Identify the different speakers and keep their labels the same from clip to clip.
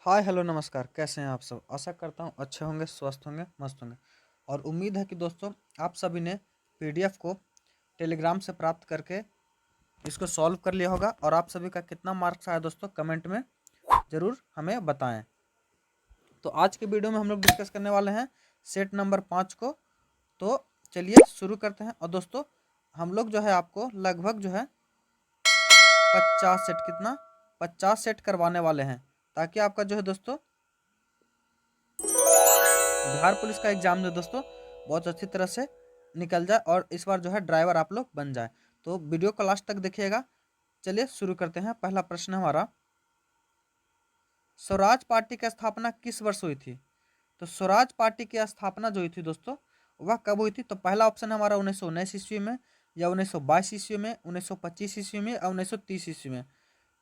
Speaker 1: Hi hello नमस्कार, कैसे हैं आप सब। आशा करता हूँ अच्छे होंगे, स्वस्थ होंगे, मस्त होंगे। और उम्मीद है कि दोस्तों आप सभी ने पीडीएफ को टेलीग्राम से प्राप्त करके इसको सॉल्व कर लिया होगा। और आप सभी का कितना मार्क्स आया दोस्तों, कमेंट में ज़रूर हमें बताएं। तो आज के वीडियो में हम लोग डिस्कस करने वाले हैं सेट नंबर 5 को। तो चलिए शुरू करते हैं। और दोस्तों हम लोग जो है आपको लगभग जो है 50 सेट, कितना 50 सेट करवाने वाले हैं, ताकि आपका जो है दोस्तों बिहार पुलिस का एग्जाम जो दोस्तों बहुत अच्छी तरह से निकल जाए और इस बार जो है ड्राइवर आप लोग बन जाए। तो वीडियो को लास्ट तक देखिएगा। चलिए शुरू करते हैं। पहला प्रश्न हमारा, स्वराज पार्टी की स्थापना किस वर्ष हुई थी। तो स्वराज पार्टी की स्थापना जो हुई थी दोस्तों, वह कब हुई थी। तो पहला ऑप्शन है हमारा 1919 ईस्वी में, या 1922 ईस्वी में, 1925 ईस्वी में, या 1930 ईस्वी में।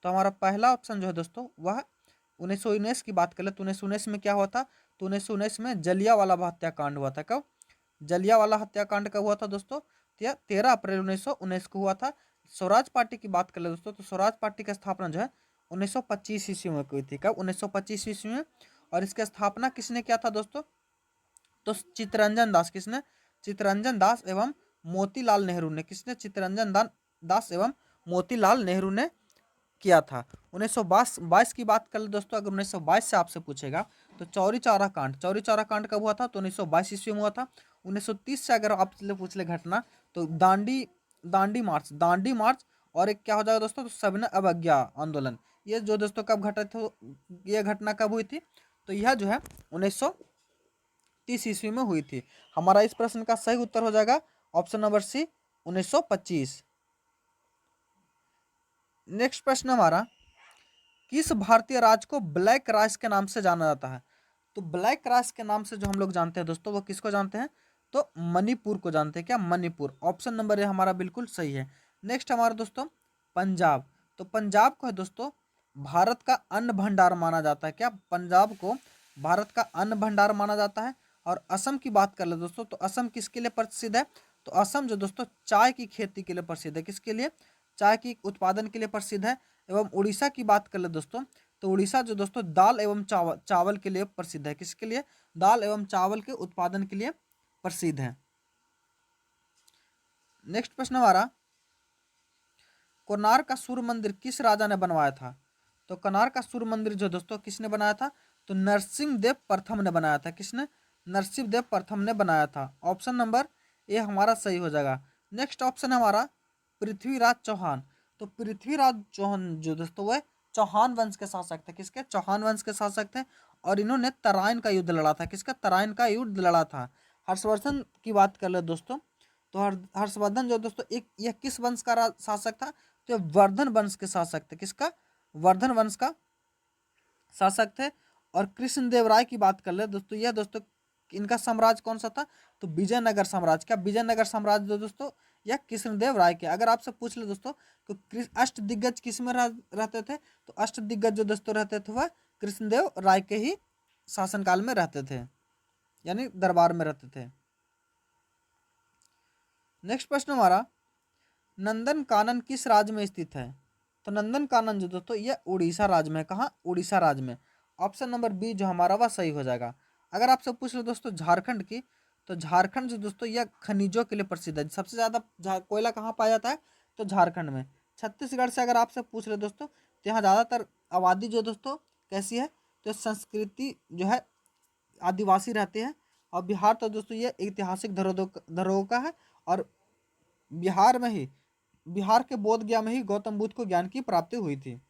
Speaker 1: तो हमारा पहला ऑप्शन जो है दोस्तों वह 1919 की बात करें तो 1919 में क्या हुआ था। तो 1919 में जलियांवाला बाग हत्याकांड हुआ था। कब जलियांवाला हत्याकांड कब हुआ था दोस्तों। 13 अप्रैल 1919 को हुआ था। स्वराज पार्टी की बात कर ले दोस्तों, तो स्वराज पार्टी की स्थापना जो है 1925 ईस्वी में हुई थी। कब 1925 ईस्वी में। और इसकी स्थापना किसने किया था दोस्तों। तो चित्तरंजन दास, किसने, चित्तरंजन दास एवं मोतीलाल नेहरू ने, किसने, दास एवं मोतीलाल नेहरू ने किया था। 1922 की बात कर ले दोस्तों, अगर 1922 से आपसे पूछेगा तो चौरी चौरा कांड कब हुआ था। तो 1922 ईस्वी में हुआ था। 1930 से अगर आपसे पूछ ले घटना, तो दांडी मार्च और एक क्या हो जाएगा दोस्तों, तो सविनय अवज्ञा आंदोलन। ये जो दोस्तों कब घटा था, ये घटना कब हुई थी। तो यह जो है 1930 ईस्वी में हुई थी। हमारा इस प्रश्न का सही उत्तर हो जाएगा ऑप्शन नंबर सी, 1925। नेक्स्ट प्रश्न हमारा, किस भारतीय राज्य को ब्लैक राइस के नाम से जाना जाता है। तो ब्लैक राइस के नाम से जो हम लोग जानते हैं दोस्तों, वो किसको जानते हैं। तो मणिपुर को जानते हैं। क्या, मणिपुर। ऑप्शन नंबर ए हमारा बिल्कुल सही है। नेक्स्ट हमारा दोस्तों पंजाब। तो पंजाब को है दोस्तों भारत का अन्न भंडार माना जाता है। क्या, पंजाब को भारत का अन्न भंडार माना जाता है। और असम की बात कर ले दोस्तों, तो असम किसके लिए प्रसिद्ध है। तो असम जो दोस्तों चाय की खेती के लिए प्रसिद्ध है। किसके लिए, चाय की उत्पादन के लिए प्रसिद्ध है। एवं उड़ीसा की बात कर ले दोस्तों, तो उड़ीसा जो दोस्तों दाल एवं चावल के लिए प्रसिद्ध है। किसके लिए, दाल एवं चावल के उत्पादन के लिए प्रसिद्ध है। नेक्स्ट प्रश्न हमारा, कोणार्क का सूर्य मंदिर किस राजा ने बनवाया था। तो कोणार्क का सूर्य मंदिर जो दोस्तों किसने बनाया था। तो नरसिंह देव प्रथम ने बनाया था। किसने, नरसिंह देव प्रथम ने बनाया था। ऑप्शन नंबर ए हमारा सही हो जाएगा। नेक्स्ट ऑप्शन हमारा पृथ्वीराज चौहान। तो पृथ्वीराज चौहान जो दोस्तों वह चौहान वंश के शासक थे। किसके, चौहान वंश के शासक थे। और इन्होंने तराइन का युद्ध लड़ा था। किसका, तराइन का युद्ध लड़ा था। हर्षवर्धन की बात कर ले दोस्तों, तो हर्षवर्धन जो दोस्तों एक यह किस वंश का शासक था। तो वर्धन वंश के शासक थे। किसका, वर्धन वंश का शासक थे। और कृष्णदेव राय की बात कर ले दोस्तों, यह दोस्तों इनका साम्राज्य कौन सा था। तो विजयनगर साम्राज्य। क्या, विजयनगर साम्राज्य जो दोस्तों यह कृष्णदेव राय के। अगर आपसे पूछ ले दोस्तों तो अष्ट दिग्गज किस में रहते थे। तो अष्ट दिग्गज जो दोस्तों रहते थे वह कृष्णदेव राय के ही शासनकाल में रहते थे, यानी दरबार में रहते थे। नेक्स्ट प्रश्न हमारा, नंदन कानन किस राज्य में स्थित है। तो नंदन कानन जो दोस्तों यह उड़ीसा राज्य में। कहाँ, उड़ीसा राज्य में। ऑप्शन नंबर बी जो हमारा वह सही हो जाएगा। अगर आपसे पूछ लो दोस्तों झारखंड की, तो झारखंड जो दोस्तों यह खनिजों के लिए प्रसिद्ध है। सबसे ज़्यादा कोयला कहाँ पाया जाता है। तो झारखंड में। छत्तीसगढ़ से अगर आपसे पूछ ले दोस्तों, तो यहाँ ज़्यादातर आबादी जो दोस्तों कैसी है, तो संस्कृति जो है आदिवासी रहते हैं। और बिहार तो दोस्तों ये ऐतिहासिक धरोहर का है। और बिहार में ही, बिहार के बोध गया में ही गौतम बुद्ध को ज्ञान की प्राप्ति हुई थी।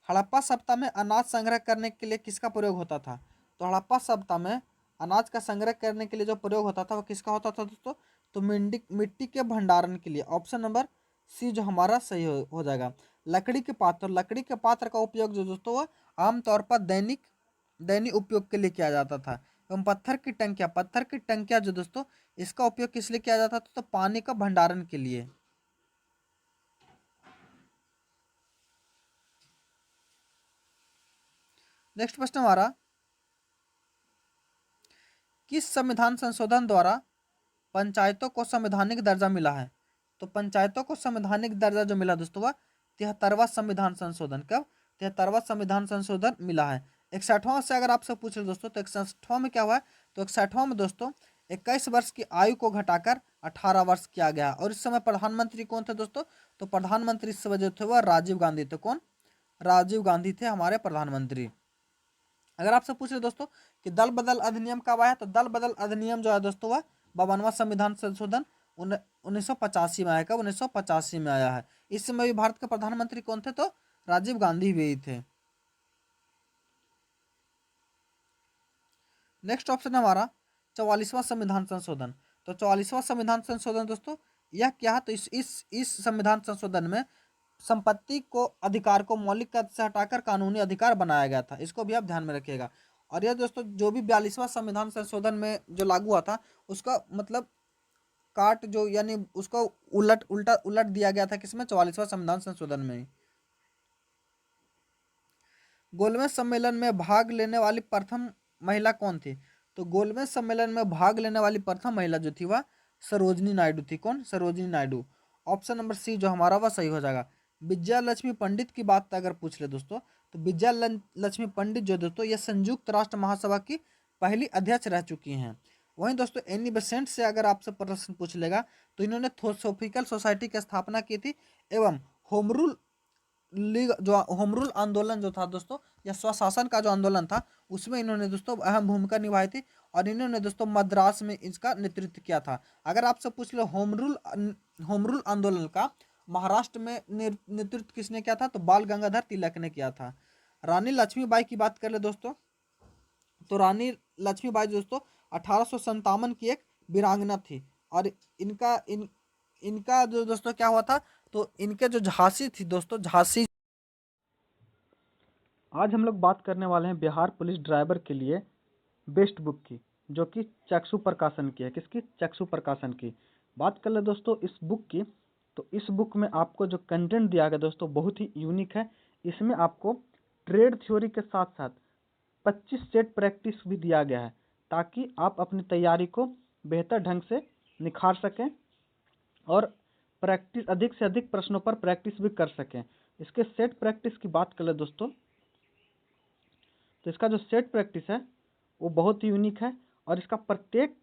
Speaker 1: हड़प्पा सप्ताह में अनाज संग्रह करने के लिए किसका प्रयोग होता था। तो हड़प्पा सप्ताह में अनाज का संग्रह करने के लिए जो प्रयोग होता था वो किसका होता था दोस्तों। तो मिट्टी के भंडारण के लिए। ऑप्शन नंबर सी जो हमारा सही हो जाएगा। लकड़ी के पात्र, लकड़ी के पात्र का उपयोग जो दोस्तों वह आमतौर पर दैनिक दैनिक उपयोग के लिए किया जाता था। एवं पत्थर की टंकियाँ जो दोस्तों इसका उपयोग किस लिए किया जाता था। तो पानी का भंडारण के लिए। नेक्स्ट प्रश्न हमारा, किस संविधान संशोधन द्वारा पंचायतों को संवैधानिक दर्जा मिला है। तो पंचायतों को संवैधानिक दर्जा जो मिला दोस्तों वह 73वां संविधान संशोधन। कब? 73वां संविधान संशोधन मिला है। 61वां से अगर आपसे पूछ रहे दोस्तों तो 61वां में क्या हुआ है? तो 61वां में दोस्तों 21 वर्ष की आयु को घटाकर 18 वर्ष किया गया। और इस समय प्रधानमंत्री कौन थे दोस्तों? तो प्रधानमंत्री इस समय जो थे वह राजीव गांधी थे। कौन? राजीव गांधी थे हमारे प्रधानमंत्री। अगर आपसे पूछ रहे दोस्तों कि दल बदल अधिनियम कब आया, तो दल बदल अधिनियम जो है दोस्तों वह 52वां संविधान संशोधन 1985 में आया। कब? 1985 में आया है। इस समय भी भारत के प्रधानमंत्री कौन थे? तो राजीव गांधी भी थे। नेक्स्ट ऑप्शन है हमारा 44वां संविधान संशोधन। तो 44वां संविधान संशोधन दोस्तों यह क्या है? तो इस संविधान संशोधन में संपत्ति को अधिकार को मौलिक से हटाकर कानूनी अधिकार बनाया गया था। इसको भी आप ध्यान में रखिएगा। और यह दोस्तों जो भी 42वां संविधान संशोधन में जो लागू हुआ था उसका मतलब काट जो यानी उसको उलट दिया गया था। किसमें? 44वां संविधान संशोधन में। गोलमेज सम्मेलन में भाग लेने वाली प्रथम महिला कौन थी? तो गोलमेज सम्मेलन में भाग लेने वाली प्रथम महिला जो थी वह सरोजनी नायडू थी। कौन? Sarojini Naidu. Option number C जो हमारा वह सही हो जाएगा। विजया लक्ष्मी पंडित की बात अगर पूछ ले दोस्तों तो विजया लक्ष्मी पंडित जो दोस्तों ये संयुक्त राष्ट्र महासभा की पहली अध्यक्ष रह चुकी हैं। वहीं दोस्तों एनी बेसेंट से अगर आपसे प्रश्न पूछ लेगा तो इन्होंने थियोसॉफिकल सोसाइटी की स्थापना की थी एवं होम रूल लीग जो होम रूल आंदोलन जो था दोस्तों या स्वशासन का जो आंदोलन था उसमें इन्होंने दोस्तों अहम भूमिका निभाई थी। और इन्होंने दोस्तों मद्रास में इसका नेतृत्व किया था। अगर आपसे पूछ लो होम रूल आंदोलन का महाराष्ट्र में नेतृत्व किसने किया था? तो बाल गंगाधर तिलक ने किया था। रानी लक्ष्मीबाई की बात कर ले दोस्तों तो रानी लक्ष्मीबाई दोस्तों 1857 की एक वीरांगना थी। और इनका जो दोस्तों क्या हुआ था? तो इनके जो झांसी थी दोस्तों झांसी। आज हम लोग बात करने वाले हैं बिहार पुलिस ड्राइवर के लिए बेस्ट बुक की, जो कि चक्षु प्रकाशन की है। किसकी? चक्षु प्रकाशन की। बात कर ले दोस्तों इस बुक की, तो इस बुक में आपको जो कंटेंट दिया गया दोस्तों बहुत ही यूनिक है। इसमें आपको ट्रेड थ्योरी के साथ साथ 25 सेट प्रैक्टिस भी दिया गया है ताकि आप अपनी तैयारी को बेहतर ढंग से निखार सकें और प्रैक्टिस अधिक से अधिक प्रश्नों पर प्रैक्टिस भी कर सकें। इसके सेट प्रैक्टिस की बात कर ले दोस्तों तो इसका जो सेट प्रैक्टिस है वो बहुत ही यूनिक है और इसका प्रत्येक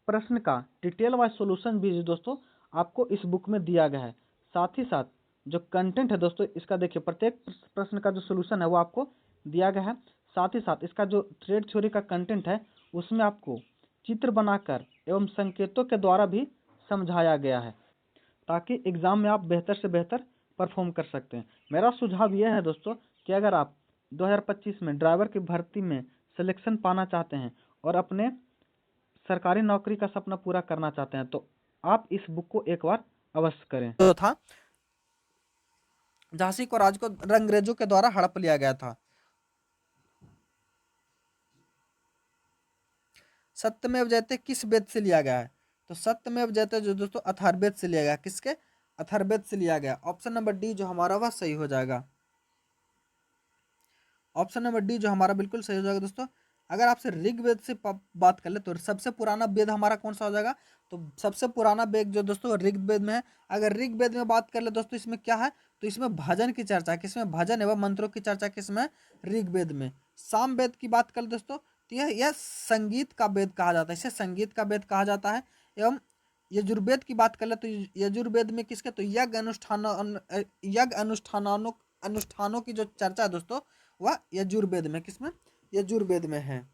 Speaker 1: प्रश्न का डिटेल वाइज सॉल्यूशन भी दोस्तों आपको इस बुक में दिया गया है। साथ ही साथ जो कंटेंट है दोस्तों इसका देखिए प्रत्येक प्रश्न का जो सॉल्यूशन है वो आपको दिया गया है। साथ ही साथ इसका जो ट्रेड थ्योरी का कंटेंट है उसमें आपको चित्र बनाकर एवं संकेतों के द्वारा भी समझाया गया है ताकि एग्जाम में आप बेहतर से बेहतर परफॉर्म कर सकते हैं। मेरा सुझाव यह है दोस्तों कि अगर आप 2025 में ड्राइवर की भर्ती में सिलेक्शन पाना चाहते हैं और अपने सरकारी नौकरी का सपना पूरा करना चाहते हैं तो आप इस बुक को एक बार अवश्य करें। तो था झांसी को राज को अंग्रेजों के द्वारा हड़प लिया गया था। सत्यमेव जयते किस वेद से लिया गया है? तो सत्यमेव जयते जो दोस्तों अथर्ववेद से लिया गया। किसके? अथर्ववेद से लिया गया। ऑप्शन नंबर डी जो हमारा वह सही हो जाएगा। ऑप्शन नंबर डी जो हमारा बिल्कुल सही हो जाएगा दोस्तों। अगर आपसे ऋग्वेद से बात कर ले तो सबसे पुराना वेद हमारा कौन सा हो जाएगा? तो सबसे पुराना वेद जो दोस्तों ऋग्वेद में है। अगर ऋग्वेद में बात कर ले दोस्तों इसमें क्या है? तो इसमें भजन की चर्चा है। किसमें? भजन एवं मंत्रों की चर्चा किसमें? ऋग्वेद में। सामवेद की बात कर ले दोस्तों तो यह संगीत का वेद कहा जाता है। इसे संगीत का वेद कहा जाता है। एवं यजुर्वेद की बात कर ले तो यजुर्वेद में किसके? तो यज्ञ अनुष्ठानों की जो चर्चा है दोस्तों वह यजुर्वेद में। किसमें? यजुर्वेद में है।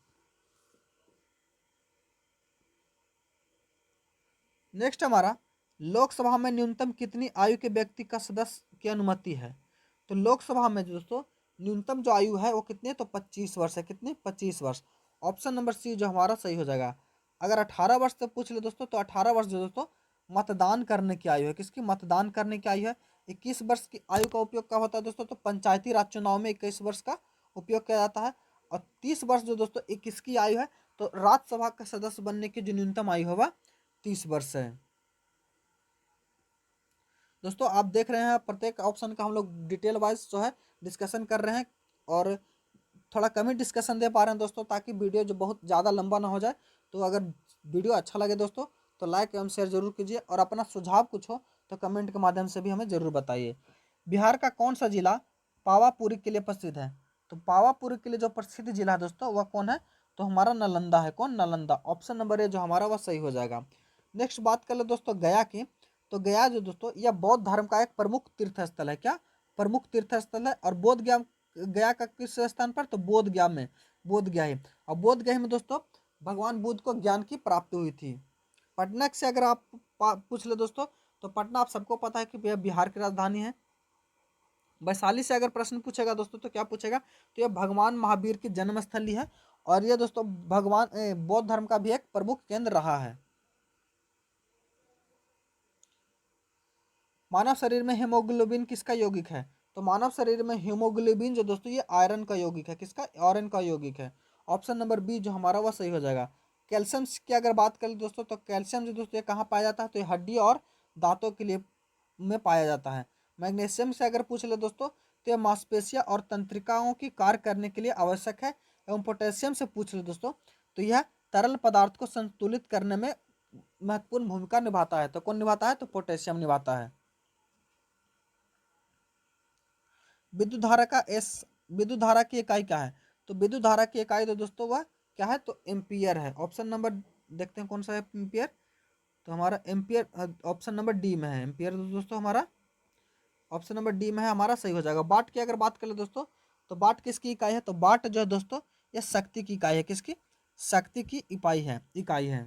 Speaker 1: नेक्स्ट हमारा लोकसभा में न्यूनतम कितनी आयु के व्यक्ति का सदस्य की अनुमति है? तो लोकसभा में दोस्तों न्यूनतम जो आयु है वो कितनी है? तो 25 वर्ष है। कितनी? 25 वर्ष। ऑप्शन नंबर सी जो हमारा सही हो जाएगा। अगर 18 वर्ष से पूछ ले दोस्तों तो 18 वर्ष जो दोस्तों मतदान करने की आयु है। किसकी? मतदान करने की आयु है। 21 वर्ष की आयु का उपयोग कब होता है दोस्तों? तो पंचायती राज चुनाव में 21 वर्ष का उपयोग किया जाता है। और 30 वर्ष जो दोस्तों 21 की आयु है तो राज्यसभा का सदस्य बनने की जो न्यूनतम आयु है वह 30 वर्ष है। दोस्तों आप देख रहे हैं प्रत्येक ऑप्शन का हम लोग डिटेल वाइज जो है डिस्कशन कर रहे हैं और थोड़ा कम ही डिस्कशन दे पा रहे हैं दोस्तों ताकि वीडियो जो बहुत ज़्यादा लंबा ना हो जाए। तो अगर वीडियो अच्छा लगे दोस्तों तो लाइक एवं शेयर जरूर कीजिए और अपना सुझाव कुछ हो तो कमेंट के माध्यम से भी हमें ज़रूर बताइए। बिहार का कौन सा जिला पावापुरी के लिए प्रसिद्ध है? तो पावापुरी के लिए जो प्रसिद्ध जिला है दोस्तों वह कौन है? तो हमारा नालंदा है। कौन? नालंदा। ऑप्शन नंबर ए जो हमारा वह सही हो जाएगा। नेक्स्ट बात कर ले दोस्तों गया की। तो गया जो दोस्तों यह बौद्ध धर्म का एक प्रमुख तीर्थ स्थल है। क्या? प्रमुख तीर्थ स्थल है। और बोध गया, गया का किस स्थान पर? तो बोध गया में, बोध गया है। और बोध गया में दोस्तों भगवान बुद्ध को ज्ञान की प्राप्ति हुई थी। पटना से अगर आप पूछ ले दोस्तों, तो पटना आप सबको पता है कि यह बिहार की राजधानी है। वैशाली से अगर प्रश्न पूछेगा दोस्तों तो क्या पूछेगा? तो यह भगवान महावीर की जन्मस्थली है। और यह दोस्तों भगवान बौद्ध धर्म का भी एक प्रमुख केंद्र रहा है। मानव शरीर में हीमोग्लोबिन किसका यौगिक है? तो मानव शरीर में हीमोग्लोबिन जो दोस्तों ये आयरन का यौगिक है। किसका? आयरन का यौगिक है। ऑप्शन नंबर बी जो हमारा वह सही हो जाएगा। कैल्शियम की अगर बात करें दोस्तों, तो कैल्शियम जो दोस्तों ये कहाँ पाया जाता है? तो ये हड्डी और दांतों के लिए में पाया जाता है। मैग्नीशियम से अगर पूछ ले दोस्तों, तो ये मांसपेशियां और तंत्रिकाओं की कार्य करने के लिए आवश्यक है। एवं पोटेशियम से पूछ ले दोस्तों, तो यह तरल पदार्थ को संतुलित करने में महत्वपूर्ण भूमिका निभाता है। तो कौन निभाता है? तो पोटेशियम निभाता है। विद्युत धारा का एस विद्युत धारा की इकाई क्या है? तो विद्युत धारा की इकाई तो दोस्तों वह क्या है? तो एम्पियर है। ऑप्शन नंबर देखते हैं कौन सा है एम्पियर। तो हमारा एम्पियर ऑप्शन नंबर डी में है। एम्पियर दोस्तों हमारा ऑप्शन नंबर डी में है, हमारा सही हो जाएगा। वाट की अगर बात करें दोस्तों, तो वाट किसकी इकाई है? तो वाट जो है दोस्तों यह शक्ति की इकाई है। किसकी? शक्ति की इकाई है।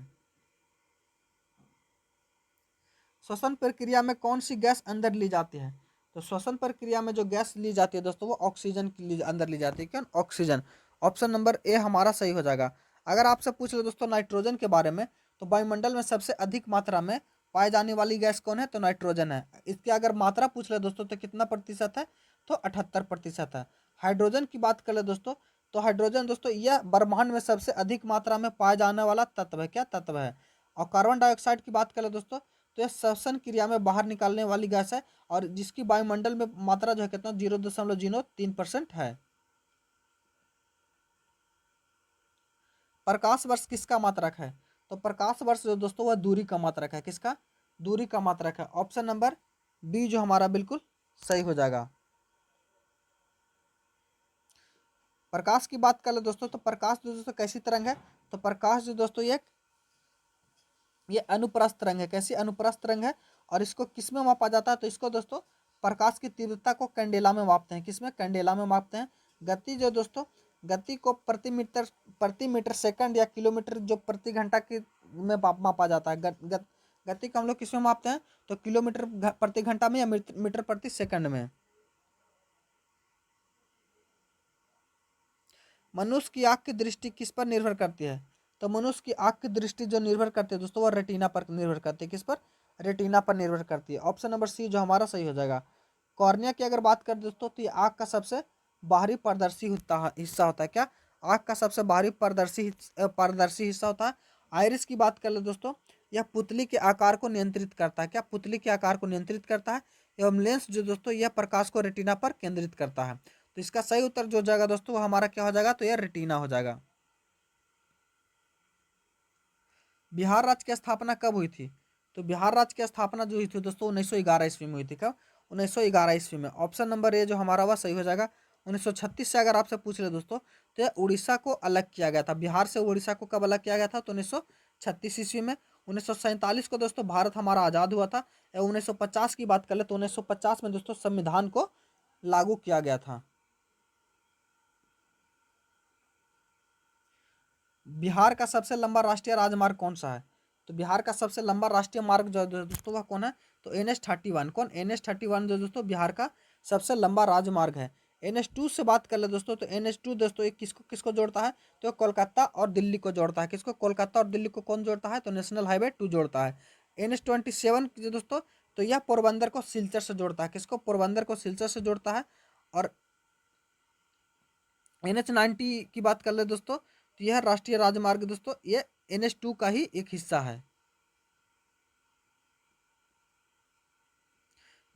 Speaker 1: श्वसन प्रक्रिया में कौन सी गैस अंदर ली जाती है? तो श्वसन प्रक्रिया में जो गैस ली जाती है दोस्तों वो ऑक्सीजन अंदर ली जाती है। क्या? ऑक्सीजन। ऑप्शन नंबर ए हमारा सही हो जाएगा। अगर आपसे पूछ ले दोस्तों नाइट्रोजन के बारे में, तो वायुमंडल में सबसे अधिक मात्रा में पाए जाने वाली गैस कौन है? तो नाइट्रोजन है। इसकी अगर मात्रा पूछ ले दोस्तों तो कितना प्रतिशत है? तो 78% है। हाइड्रोजन की बात कर ले दोस्तों, तो हाइड्रोजन दोस्तों यह ब्रह्मांड में सबसे अधिक मात्रा में पाया जाने वाला तत्व है। क्या तत्व है? और कार्बन डाइऑक्साइड की बात करें दोस्तों, तो यह श्वसन क्रिया में बाहर निकालने वाली गैस है। और जिसकी वायुमंडल में मात्रा जो है कितना? 0.03% है। प्रकाश वर्ष किसका मात्रक है? तो प्रकाश वर्ष जो दोस्तों वह दूरी का मात्रक है। किसका? दूरी का मात्रक है। ऑप्शन नंबर बी जो हमारा बिल्कुल सही हो जाएगा। प्रकाश की बात कर ले दोस्तों, तो प्रकाश जो दोस्तों कैसी तरंग है? तो प्रकाश जो दोस्तों ये अनुप्रस्थ तरंग है। कैसी? अनुप्रस्थ तरंग है। और इसको किस में मापा जाता है? तो इसको दोस्तों प्रकाश की तीव्रता को कैंडेला में मापते हैं। किसमें? कैंडेला में मापते हैं। गति जो दोस्तों, गति को प्रति मीटर सेकंड या किलोमीटर जो प्रति घंटा की में मापा जाता है। गति को हम लोग किसमें मापते हैं? तो किलोमीटर प्रति घंटा में या मीटर प्रति सेकंड में। मनुष्य की आंख की दृष्टि किस पर निर्भर करती है? तो मनुष्य की आंख की दृष्टि जो निर्भर करती है दोस्तों वह रेटिना पर निर्भर करती है। किस पर? रेटिना पर निर्भर करती है। ऑप्शन नंबर सी जो हमारा सही हो जाएगा। कॉर्निया की अगर बात करें दोस्तों, तो ये आंख का सबसे बाहरी पारदर्शी हिस्सा होता है। क्या? आंख का सबसे बाहरी पारदर्शी हिस्सा होता है। आइरिस की बात कर ले दोस्तों, यह पुतली के आकार को नियंत्रित करता है। क्या? पुतली के आकार को नियंत्रित करता है। एवं लेंस जो दोस्तों यह प्रकाश को रेटिना पर केंद्रित करता है। तो इसका सही उत्तर जो जाएगा दोस्तों वो हमारा क्या हो जाएगा? तो यह रेटिना हो जाएगा। बिहार राज्य की स्थापना कब हुई थी? तो बिहार राज्य की स्थापना जो हुई थी दोस्तों 1911 ईस्वी में हुई थी। कब? 1911 ईस्वी में। ऑप्शन नंबर ए जो हमारा वह सही हो जाएगा। 1936 से अगर आपसे पूछ ले दोस्तों, तो यह उड़ीसा को अलग किया गया था। बिहार से उड़ीसा को कब अलग किया गया था? तो 1936 ईस्वी में। 1947 को दोस्तों भारत हमारा आज़ाद हुआ था। 1950 की बात कर ले तो 1950 में दोस्तों संविधान को लागू किया गया था। बिहार का सबसे लंबा राष्ट्रीय राजमार्ग कौन सा है? तो बिहार का सबसे लंबा राष्ट्रीय मार्ग जो है दोस्तों वह कौन है? तो NH31। कौन? NH31 जो दोस्तों बिहार का सबसे लंबा राजमार्ग है। NH2 से बात कर ले दोस्तों, तो NH2 दोस्तों ये किसको किसको जोड़ता है? तो ये कोलकाता और दिल्ली को जोड़ता है। किसको? कोलकाता और दिल्ली को कौन जोड़ता है? तो नेशनल हाईवे 2 जोड़ता है। NH27 जो दोस्तों, तो यह पोरबंदर को सिलचर से जोड़ता है। किसको? पोरबंदर को सिलचर से जोड़ता है। और NH90 की बात कर ले दोस्तों, तो यह राष्ट्रीय राजमार्ग दोस्तों ये NH2 का ही एक हिस्सा है।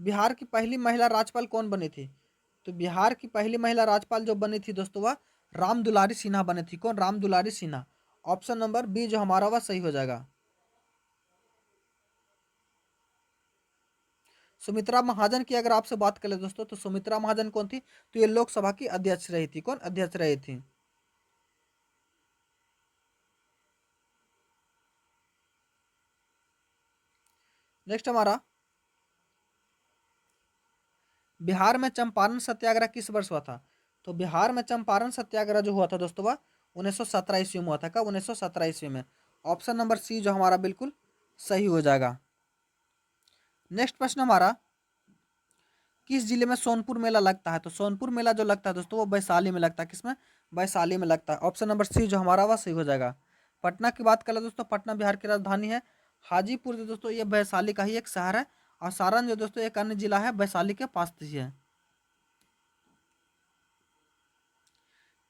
Speaker 1: बिहार की पहली महिला राज्यपाल कौन बनी थी? तो बिहार की पहली महिला राज्यपाल जो बनी थी दोस्तों वह राम दुलारी सिन्हा बनी थी। कौन? Ram Dulari Sinha. Option number B जो हमारा वह सही हो जाएगा। सुमित्रा महाजन की अगर आपसे बात करें दोस्तों, तो सुमित्रा महाजन कौन थी? तो ये लोकसभा की अध्यक्ष रही थी। कौन अध्यक्ष रही थी? नेक्स्ट हमारा, बिहार में चंपारण सत्याग्रह किस वर्ष हुआ था? तो बिहार में चंपारण सत्याग्रह जो हुआ था दोस्तों, वह 1917 ईस्वी में हुआ था। कब? 1917 ईस्वी में। ऑप्शन नंबर सी जो हमारा बिल्कुल सही हो जाएगा। नेक्स्ट प्रश्न हमारा, किस जिले में सोनपुर मेला लगता है? तो सोनपुर मेला जो लगता है दोस्तों, वो वैशाली में लगता है। किसमें? वैशाली में लगता है। ऑप्शन नंबर सी जो हमारा वह सही हो जाएगा। पटना की बात करें दोस्तों, पटना बिहार की राजधानी है। हाजीपुर जो दोस्तों, ये वैशाली का ही एक शहर है। और सारण जो दोस्तों एक अन्य जिला है, वैशाली के पास ही है।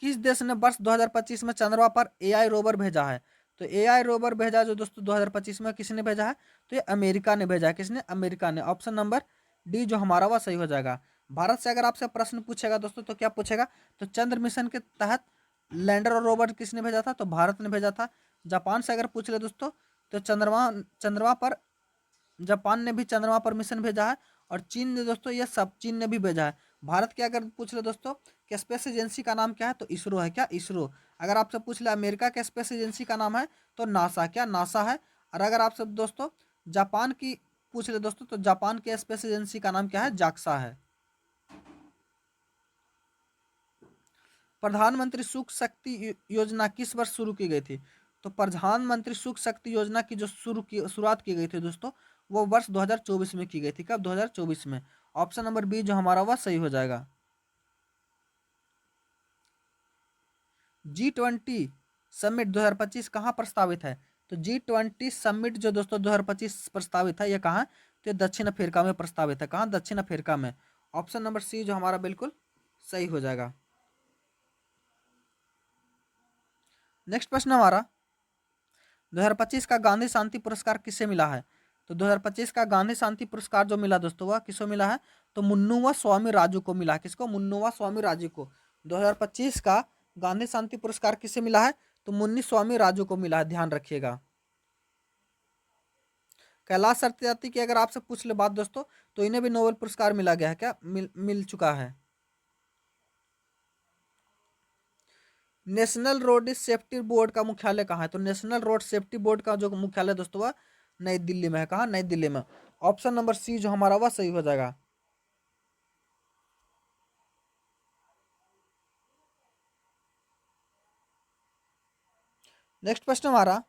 Speaker 1: किस देश ने वर्ष 2025 में चंद्रमा पर एआई रोवर भेजा है? तो एआई रोवर भेजा जो दोस्तों 2025 में किसने भेजा है? तो ये अमेरिका ने भेजा है। किसने? अमेरिका ने। ऑप्शन नंबर डी जो हमारा वह सही हो जाएगा। भारत से अगर आपसे प्रश्न पूछेगा दोस्तों, तो क्या पूछेगा? तो चंद्र मिशन के तहत लैंडर और रोवर किसने भेजा था? तो भारत ने भेजा था। जापान से अगर पूछ ले दोस्तों, तो चंद्रमा चंद्रमा पर जापान ने भी चंद्रमा पर मिशन भेजा है। और चीन ने दोस्तों, ये सब चीन ने भी भेजा है। भारत के अगर पूछ ले दोस्तों कि स्पेस एजेंसी का नाम क्या है? तो इसरो है। क्या? इसरो। अगर आपसे पूछ ले अमेरिका के स्पेस एजेंसी का नाम है, तो नासा। क्या? नासा है। और अगर आपसे दोस्तों जापान की पूछ ले दोस्तों, तो जापान के स्पेस एजेंसी का नाम क्या है? जाक्सा है। प्रधानमंत्री सूक्ष्म शक्ति योजना किस वर्ष शुरू की गई थी? तो प्रधानमंत्री सूक्ष्म शक्ति योजना की जो शुरुआत की गई थी दोस्तों, वो वर्ष 2024 में की गई थी। कब? 2024 में। ऑप्शन नंबर बी जो हमारा वह सही हो जाएगा। G20 समिट 2025 कहाँ प्रस्तावित है? तो G20 समिट जो दोस्तों 2025 प्रस्तावित है, ये कहाँ है? तो ये दक्षिण अफ्रीका में प्रस्तावित है। कहाँ? दक्षिण अफ्रीका में। ऑप्शन नंबर सी जो हमारा बिल्कुल सही हो जाएगा। नेक्स्ट प्रश्न हमारा, 2025 का गांधी शांति पुरस्कार किसे मिला है? तो 2025 का गांधी शांति पुरस्कार जो मिला दोस्तों, वह किसको मिला है? तो मुन्नुवा स्वामी राजू को मिला। किसको? मुन्नुवा स्वामी राजू को। 2025 का गांधी शांति पुरस्कार किसे मिला है? तो मुन्नी स्वामी राजू को मिला है। ध्यान रखिएगा। कैलाश सत्यार्थी की अगर आपसे पूछ ले बात दोस्तों, तो इन्हें भी नोबेल पुरस्कार मिला गया है। क्या? मिल चुका है। नेशनल रोड सेफ्टी बोर्ड का मुख्यालय कहाँ है? तो नेशनल रोड सेफ्टी बोर्ड का जो मुख्यालय दोस्तों, वह नई दिल्ली में है। कहाँ? नई दिल्ली में। ऑप्शन नंबर सी जो हमारा वह सही हो जाएगा। नेक्स्ट प्रश्न हमारा,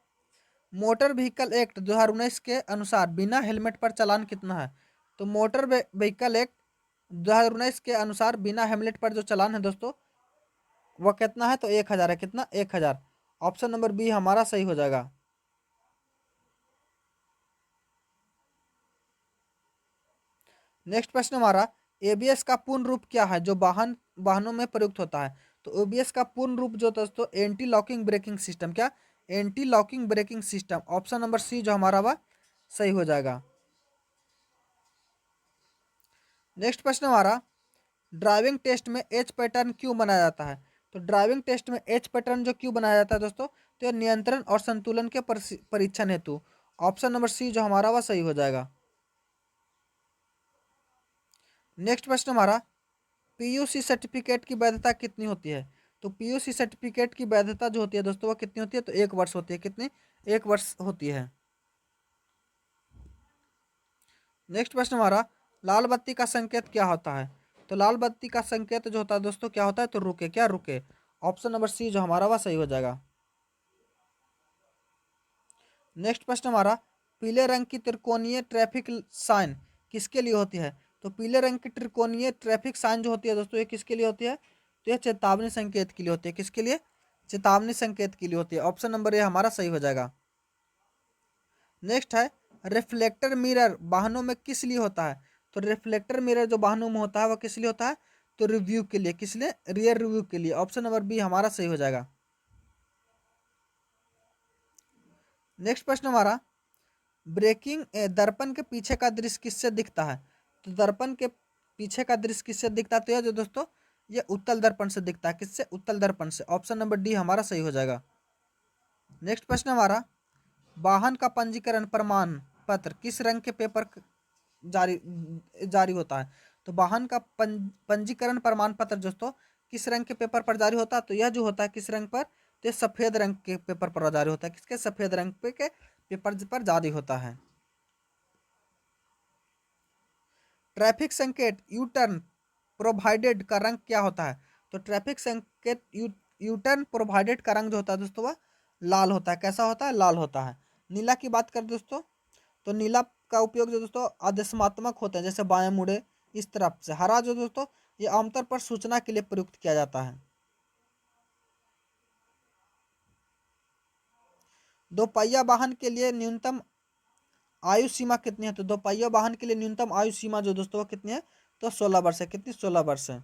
Speaker 1: मोटर व्हीकल एक्ट 2019 के अनुसार बिना हेलमेट पर चालान कितना है? तो मोटर व्हीकल एक्ट 2019 के अनुसार बिना हेलमेट पर जो चालान है दोस्तों, वह कितना है? तो 1000 है। कितना? 1000। ऑप्शन नंबर बी हमारा सही हो जाएगा। नेक्स्ट प्रश्न हमारा, एबीएस का पूर्ण रूप क्या है जो वाहनों में प्रयुक्त होता है? तो एबीएस का पूर्ण रूप जो दोस्तों, एंटी लॉकिंग ब्रेकिंग सिस्टम। क्या? Anti locking braking system. Option number C जो हमारा वह सही हो जाएगा। नेक्स्ट प्रश्न हमारा, ड्राइविंग टेस्ट में एच पैटर्न क्यों बनाया जाता है? तो ड्राइविंग टेस्ट में एच पैटर्न जो क्यों बनाया जाता है दोस्तों, तो यह नियंत्रण और संतुलन के परीक्षण हेतु। ऑप्शन नंबर सी जो हमारा वह सही हो जाएगा। नेक्स्ट प्रश्न हमारा, पीयूसी सर्टिफिकेट की वैधता कितनी होती है? तो पीयूसी सर्टिफिकेट की वैधता जो होती है दोस्तों, वह कितनी होती है? तो 1 वर्ष होती है। कितनी? 1 वर्ष होती है। नेक्स्ट प्रश्न हमारा, लाल बत्ती का संकेत क्या होता है? तो लाल बत्ती का संकेत जो होता है दोस्तों, क्या होता है? तो रुके। क्या? रुके। ऑप्शन नंबर सी जो हमारा वह सही हो जाएगा। नेक्स्ट प्रश्न हमारा, पीले रंग की त्रिकोणीय ट्रैफिक साइन किसके लिए होती है? तो पीले रंग की त्रिकोणीय ट्रैफिक साइन जो होती है दोस्तों, ये किसके लिए होती है? तो यह चेतावनी संकेत के लिए होती है। किसके लिए? चेतावनी संकेत के लिए होती है। ऑप्शन नंबर ए हमारा सही हो जाएगा। नेक्स्ट है, रिफ्लेक्टर मिरर वाहनों में किस लिए होता है? तो रिफ्लेक्टर मिरर जो वाहनों में होता है, वह किस लिए होता है? तो रिव्यू के लिए। किस लिए? रियर रिव्यू के लिए। ऑप्शन नंबर बी हमारा सही हो जाएगा। नेक्स्ट प्रश्न हमारा, ब्रेकिंग दर्पण के पीछे का दृश्य किससे दिखता है? तो दर्पण के पीछे का दृश्य किससे दिखता है? तो यह जो दोस्तों, ये उत्तल दर्पण से दिखता है। किससे? उत्तल दर्पण से। ऑप्शन नंबर डी हमारा सही हो जाएगा। नेक्स्ट प्रश्न हमारा, वाहन का पंजीकरण प्रमाण पत्र किस रंग के पेपर जारी जारी होता है। तो वाहन का पंजीकरण प्रमाण पत्र दोस्तों किस रंग के पेपर पर जारी होता है? तो यह जो होता है किस रंग पर? तो सफेद रंग के पेपर पर जारी होता है। किसके? सफेद रंग पे के पेपर पर जारी होता है। ट्रैफिक संकेत यू टर्न प्रोवाइडेड का रंग क्या होता है? तो ट्रैफिक संकेत यू टर्न प्रोवाइडेड का रंग जो होता है दोस्तों वह लाल होता है। कैसा होता है? लाल होता है। नीला की बात करें दोस्तों तो नीला का उपयोग जो दोस्तों आदेशात्मक होता है, जैसे बाएं मुड़े इस तरफ से। हरा जो दोस्तों ये आमतौर पर सूचना के लिए प्रयुक्त किया जाता है। दोपहिया वाहन के लिए न्यूनतम आयु सीमा कितनी है? तो दोपहिया वाहन के लिए न्यूनतम आयु सीमा जो दोस्तों वो कितनी है? तो 16 वर्ष है। कितनी? 16 वर्ष है।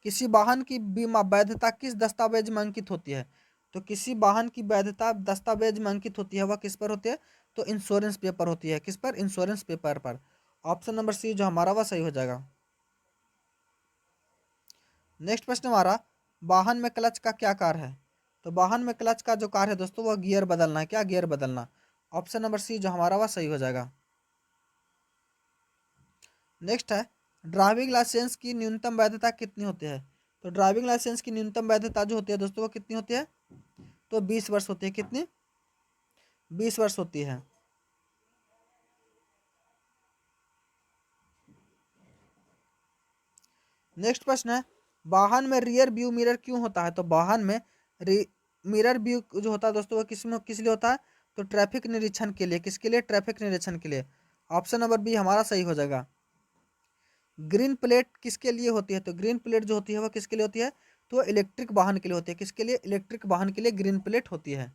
Speaker 1: किसी वाहन की बीमा वैधता किस दस्तावेज में अंकित होती है? तो किसी वाहन की वैधता दस्तावेज में अंकित होती है वह किस पर होती है? तो इंश्योरेंस पेपर होती है। किस पर? इंश्योरेंस पेपर पर। ऑप्शन नंबर सी जो हमारा वह सही हो जाएगा। नेक्स्ट प्रश्न हमारा, वाहन में क्लच का क्या कार्य है? तो वाहन में क्लच का जो कार्य है दोस्तों वह गियर बदलना है। क्या? गियर बदलना। ऑप्शन नंबर सी जो हमारा वह सही हो जाएगा। नेक्स्ट है, ड्राइविंग लाइसेंस की न्यूनतम वैधता कितनी होती है? तो ड्राइविंग लाइसेंस की न्यूनतम वैधता जो होती है दोस्तों वो कितनी होती है? तो 20 वर्ष होती है। कितनी? 20 वर्ष होती है। नेक्स्ट प्रश्न है, वाहन में रियर व्यू मिरर क्यों होता है? तो वाहन में मिरर व्यू जो होता है दोस्तों वो किस लिए होता है? तो ट्रैफिक निरीक्षण के लिए। किसके लिए? ट्रैफिक निरीक्षण के लिए। ऑप्शन नंबर बी हमारा सही हो जाएगा। ग्रीन प्लेट किसके लिए होती है? तो ग्रीन प्लेट जो होती है वो किसके लिए होती है? तो इलेक्ट्रिक वाहन के लिए होती है। किसके लिए? इलेक्ट्रिक वाहन के लिए ग्रीन प्लेट होती है।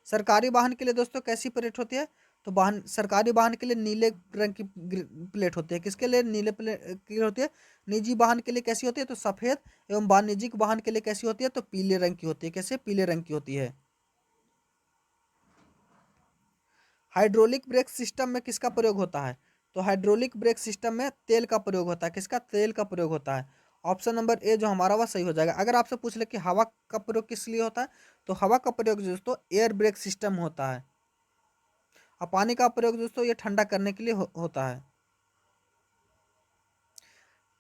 Speaker 1: सरकारी वाहन के लिए दोस्तों कैसी प्लेट होती है? तो वाहन सरकारी वाहन के लिए नीले रंग की प्लेट होती है। किसके लिए नीले प्लेट की होती है? निजी वाहन के लिए कैसी होती है? तो सफेद। एवं वाणिज्यिक वाहन के लिए कैसी होती है? तो पीले रंग की होती है। कैसे? पीले रंग की होती है। हाइड्रोलिक ब्रेक सिस्टम में किसका प्रयोग होता है? तो हाइड्रोलिक ब्रेक सिस्टम में तेल का प्रयोग होता है। किसका? तेल का प्रयोग होता है। ऑप्शन नंबर ए जो हमारा वह सही हो जाएगा। अगर आपसे पूछ ले कि हवा का प्रयोग किस लिए होता है? तो हवा का प्रयोग दोस्तों एयर ब्रेक सिस्टम होता है। और पानी का प्रयोग दोस्तों ये ठंडा करने के लिए होता है।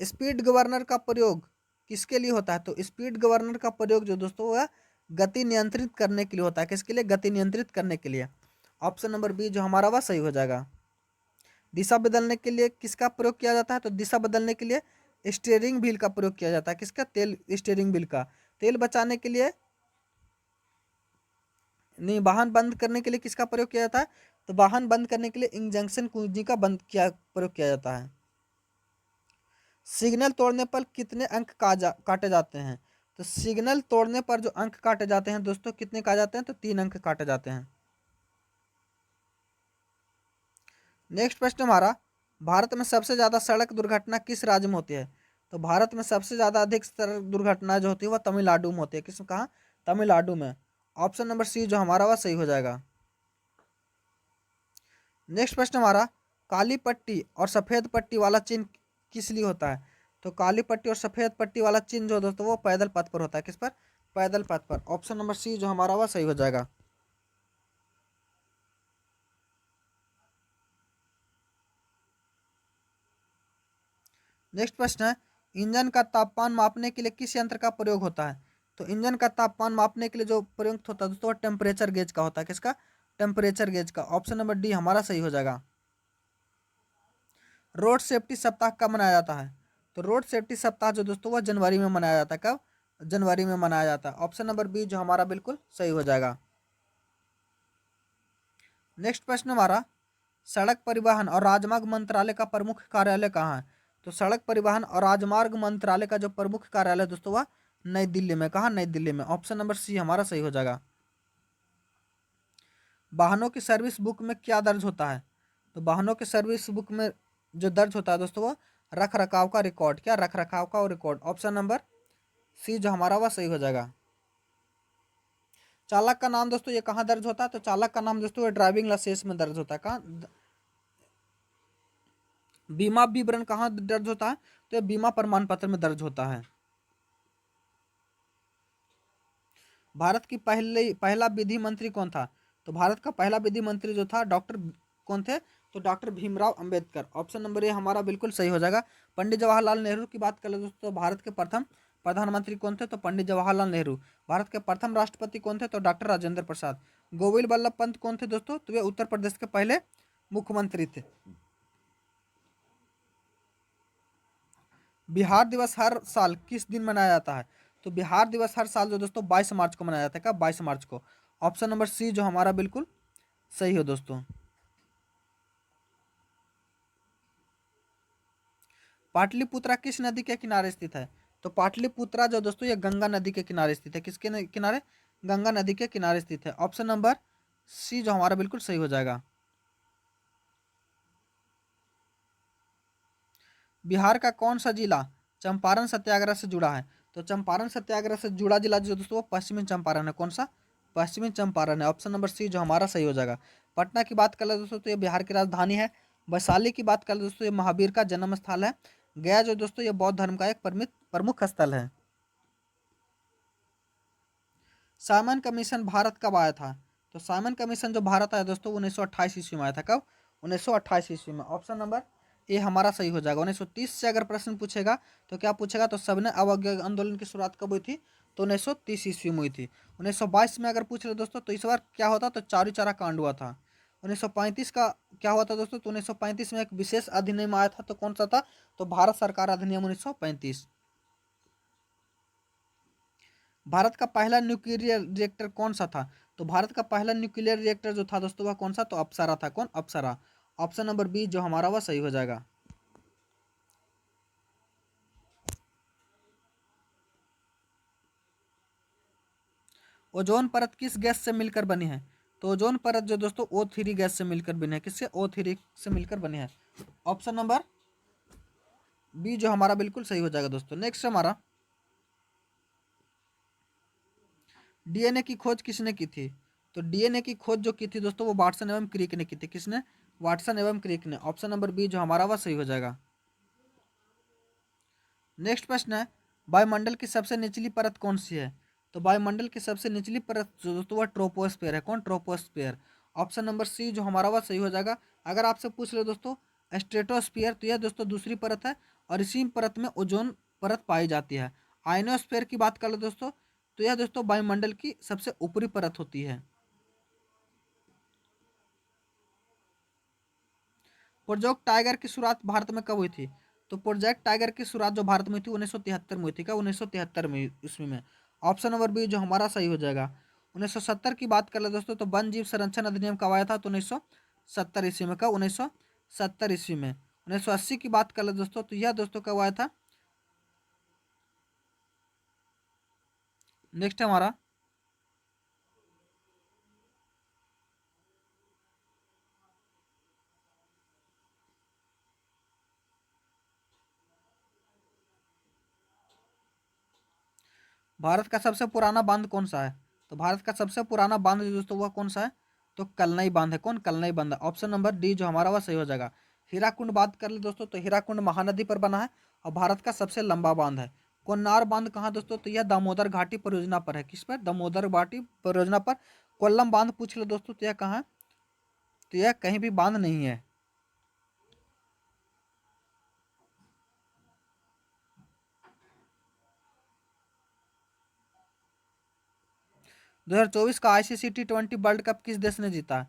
Speaker 1: स्पीड गवर्नर का प्रयोग किसके लिए होता है? तो स्पीड गवर्नर का प्रयोग जो दोस्तों वह गति नियंत्रित करने के लिए होता है। किसके लिए? गति नियंत्रित करने के लिए। ऑप्शन नंबर बी जो हमारा वह सही हो जाएगा। दिशा बदलने के लिए किसका प्रयोग किया जाता है? तो दिशा बदलने के लिए स्टीयरिंग व्हील का प्रयोग किया जाता है। किसका? तेल स्टीयरिंग व्हील का। तेल बचाने के लिए नहीं, वाहन बंद करने के लिए किसका प्रयोग किया जाता है? तो वाहन बंद करने के लिए इंजंक्शन कुंजी का प्रयोग किया जाता है। सिग्नल तोड़ने पर कितने अंक काटे जाते हैं? तो सिग्नल तोड़ने पर जो अंक काटे जाते हैं दोस्तों कितने काटे जाते हैं? तो 3 अंक काटे जाते हैं। नेक्स्ट प्रश्न हमारा, भारत में सबसे ज्यादा सड़क दुर्घटना किस राज्य में होती है? तो भारत में सबसे ज्यादा अधिक सड़क दुर्घटना जो होती है वह तमिलनाडु में होती है। किस कहाँ? तमिलनाडु में। ऑप्शन नंबर सी जो हमारा वह सही हो जाएगा। नेक्स्ट प्रश्न हमारा, काली पट्टी और सफेद पट्टी वाला चिन्ह किस लिए होता है? तो काली पट्टी और सफेद पट्टी वाला चिन्ह जो दोस्तों वो पैदल पथ पर होता है। किस पर? पैदल पथ पर। ऑप्शन नंबर सी जो हमारा वह सही हो जाएगा। नेक्स्ट प्रश्न है, इंजन का तापमान मापने के लिए किस यंत्र का प्रयोग होता है? तो इंजन का तापमान मापने के लिए जो प्रयुक्त होता है दोस्तों टेम्परेचर गेज का होता है। किसका? टेम्परेचर गेज का। ऑप्शन नंबर डी हमारा सही हो जाएगा। रोड सेफ्टी सप्ताह कब मनाया जाता है? तो रोड सेफ्टी सप्ताह जो दोस्तों वह जनवरी में मनाया जाता है। कब? जनवरी में मनाया जाता है। ऑप्शन नंबर बी जो हमारा बिल्कुल सही हो जाएगा। नेक्स्ट प्रश्न हमारा, सड़क परिवहन और राजमार्ग मंत्रालय का प्रमुख कार्यालय कहाँ है? तो सड़क परिवहन और राजमार्ग मंत्रालय का जो प्रमुख कार्यालय दोस्तों वह नई दिल्ली में। कहाँ? नई दिल्ली में। ऑप्शन नंबर सी हमारा सही हो जाएगा। वाहनों की सर्विस बुक में क्या दर्ज होता है? तो वाहनों की सर्विस बुक में जो दर्ज होता है दोस्तों वो रख रखाव का रिकॉर्ड। क्या? रख रखाव का रिकॉर्ड। ऑप्शन नंबर सी जो हमारा वह सही हो जाएगा। चालक का नाम दोस्तों ये कहाँ दर्ज होता है? तो चालक का नाम दोस्तों ड्राइविंग लाइसेंस में दर्ज होता है। कहाँ? बीमा विवरण कहाँ दर्ज होता है? तो बीमा प्रमाण पत्र में दर्ज होता है। भारत की पहला विधि मंत्री कौन था? तो भारत का पहला विधि मंत्री जो था डॉक्टर कौन थे? तो doctor Bhimrao Ambedkar. Option number A हमारा बिल्कुल सही हो जाएगा। पंडित जवाहरलाल नेहरू की बात कर ले दोस्तों, भारत के प्रथम प्रधानमंत्री कौन थे? तो पंडित जवाहरलाल नेहरू। भारत के प्रथम राष्ट्रपति कौन थे? तो डॉक्टर राजेंद्र प्रसाद। गोविंद वल्लभ पंत कौन थे दोस्तों? तो वे उत्तर प्रदेश के पहले मुख्यमंत्री थे। बिहार दिवस हर साल किस दिन मनाया जाता है? तो बिहार दिवस हर साल जो दोस्तों 22 मार्च को मनाया जाता है। कब? 22 मार्च को। ऑप्शन नंबर सी जो हमारा बिल्कुल सही हो दोस्तों। पाटलिपुत्रा किस नदी के किनारे स्थित है? तो पाटलिपुत्रा जो दोस्तों ये गंगा नदी के किनारे स्थित है। किसके किनारे? गंगा नदी के किनारे स्थित है। ऑप्शन नंबर सी जो हमारा बिल्कुल सही हो जाएगा। बिहार का कौन सा जिला चंपारण सत्याग्रह से जुड़ा है? तो चंपारण सत्याग्रह से जुड़ा जिला जो दोस्तों वो पश्चिमी चंपारण है। कौन सा? पश्चिमी चंपारण है। ऑप्शन नंबर सी जो हमारा सही हो जाएगा। पटना की बात कर ले दोस्तों तो ये बिहार की राजधानी है। वैशाली की बात कर ले दोस्तों ये महावीर का जन्म स्थल है। गया जो दोस्तों ये बौद्ध धर्म का एक प्रमुख स्थल है। साइमन कमीशन भारत कब आया था? तो साइमन कमीशन जो भारत आया दोस्तों 1928 ईस्वी में आया था। कब? 1928 ईस्वी में। ऑप्शन नंबर ये हमारा सही हो जाएगा। 1930 से अगर प्रश्न पूछेगा तो क्या पूछेगा? तो सबने अवज्ञा आंदोलन की शुरुआत कब हुई थी? तो 1930 ईस्वी में हुई थी। 1922 में अगर पूछ ले दोस्तों तो इस बार क्या होता? तो चारू चारा कांड हुआ था। 1935 का क्या हुआ था दोस्तों? तो 1935 में एक विशेष अधिनियम आया था। तो कौन सा था? तो भारत सरकार अधिनियम 1935। भारत का पहला न्यूक्लियर रिएक्टर कौन सा था? तो भारत का पहला न्यूक्लियर रिएक्टर जो था दोस्तों वह कौन सा? तो अप्सरा था। कौन? अप्सरा। ऑप्शन नंबर बी जो हमारा वह सही हो जाएगा। ओजोन परत किस गैस से मिलकर बनी है? तो ओजोन परत जो दोस्तों O3 गैस से मिलकर बनी है। किससे? O3 से मिलकर बनी है। ऑप्शन नंबर बी जो हमारा बिल्कुल सही हो जाएगा दोस्तों। नेक्स्ट हमारा डीएनए की खोज किसने की थी? तो डीएनए की खोज जो की थी दोस्तों वो वाटसन एवं क्रिक ने की थी। किसने? वाटसन एवं क्रिक ने। ऑप्शन नंबर बी जो हमारा वह सही हो जाएगा। नेक्स्ट प्रश्न है वायुमंडल की सबसे निचली परत कौन सी है? तो वायुमंडल की सबसे निचली परत जो दोस्तों वह ट्रोपोस्फेयर है। कौन? ट्रोपोस्फेयर। ऑप्शन नंबर सी जो हमारा वह सही हो जाएगा। अगर आपसे पूछ ले दोस्तों स्ट्रेटोस्फियर तो यह दोस्तों दूसरी परत है और इसी परत में ओजोन परत पाई जाती है। आयनोस्फेयर की बात कर ले दोस्तों तो यह दोस्तों वायुमंडल की सबसे ऊपरी परत होती है। प्रोजेक्ट टाइगर की शुरुआत भारत में कब हुई थी? तो प्रोजेक्ट टाइगर की शुरुआत जो भारत में हुई थी 1973 में हुई थी। क्या? 1973 में ईस्वी में। ऑप्शन नंबर बी जो हमारा सही हो जाएगा। 1970 की बात कर ले दोस्तों तो वन जीव संरक्षण अधिनियम कब आया था? तो 1970 ईस्वी में। कब? 1970 ईस्वी में। 1980 की बात कर ले दोस्तों तो यह दोस्तों कब आया था? नेक्स्ट हमारा भारत का सबसे पुराना बांध कौन सा है? तो भारत का सबसे पुराना बांध जो दोस्तों वह कौन सा है? तो कलनई बांध है। कौन? कलनई बांध। ऑप्शन नंबर डी जो हमारा वह सही हो जाएगा। हीराकुंड बात कर ले दोस्तों तो हीराकुंड महानदी पर बना है और भारत का सबसे लंबा बांध है। कोन्नार बांध कहाँ दोस्तों? तो यह दामोदर घाटी परियोजना पर है। किस पर? दामोदर घाटी परियोजना पर। कोल्लम बांध पूछ ले दोस्तों तो यह कहाँ है? तो यह कहीं भी बांध नहीं है। 2024 का आईसीसी T20 वर्ल्ड कप किस देश ने जीता है?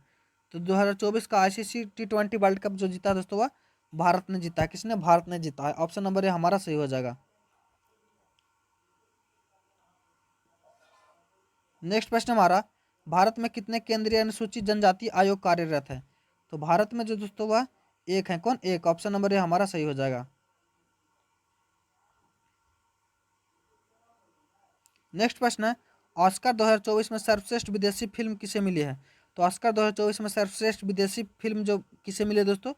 Speaker 1: तो 2024 का आईसीसी T20 वर्ल्ड कप जो जीता है दोस्तों वह भारत ने जीता है। किसने? भारत ने जीता है। ऑप्शन नंबर ए हमारा सही हो जाएगा। नेक्स्ट प्रश्न हमारा भारत में कितने केंद्रीय अनुसूचित जनजाति आयोग कार्यरत है? तो भारत में जो दोस्तों वह एक है। कौन? एक। ऑप्शन नंबर ए हमारा सही हो जाएगा। नेक्स्ट प्रश्न है ऑस्कर 2024 में सर्वश्रेष्ठ विदेशी फिल्म किसे मिली है? तो ऑस्कर 2024 में सर्वश्रेष्ठ विदेशी फिल्म जो किसे मिली है दोस्तों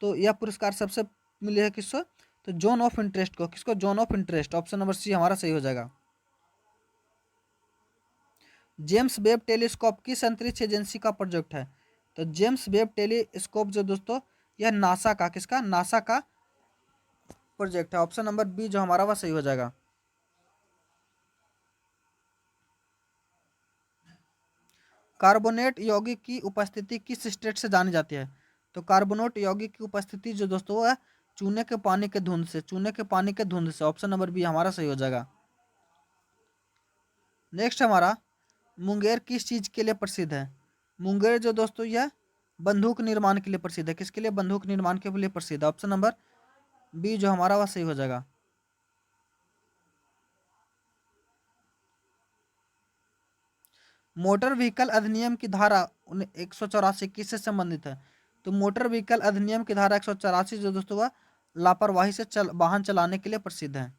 Speaker 1: तो यह पुरस्कार सबसे मिले है किसको? तो जोन ऑफ इंटरेस्ट को। किसको? Zone of interest. Option number C हमारा सही हो जाएगा। जेम्स वेब टेलीस्कोप किस अंतरिक्ष एजेंसी का प्रोजेक्ट है? तो जेम्स वेब टेलीस्कोप जो दोस्तों यह नासा का। किसका? नासा का प्रोजेक्ट है। ऑप्शन नंबर बी जो हमारा वह सही हो जाएगा। कार्बोनेट यौगिक की उपस्थिति किस स्टेट से जानी जाती है? तो कार्बोनेट यौगिक की उपस्थिति जो दोस्तों वो है चूने के पानी के धुंध से, चूने के पानी के धुंध से। ऑप्शन नंबर बी हमारा सही हो जाएगा। नेक्स्ट हमारा, मुंगेर किस चीज के लिए प्रसिद्ध है? मुंगेर जो दोस्तों यह बंदूक निर्माण के लिए प्रसिद्ध है। किसके लिए? बंदूक निर्माण के लिए प्रसिद्ध है। ऑप्शन नंबर बी जो हमारा वह सही हो जाएगा। मोटर व्हीकल अधिनियम की धारा 184 किससे संबंधित है? तो मोटर व्हीकल अधिनियम की धारा 184 जो दोस्तों वह लापरवाही से वाहन चलाने के लिए प्रसिद्ध है।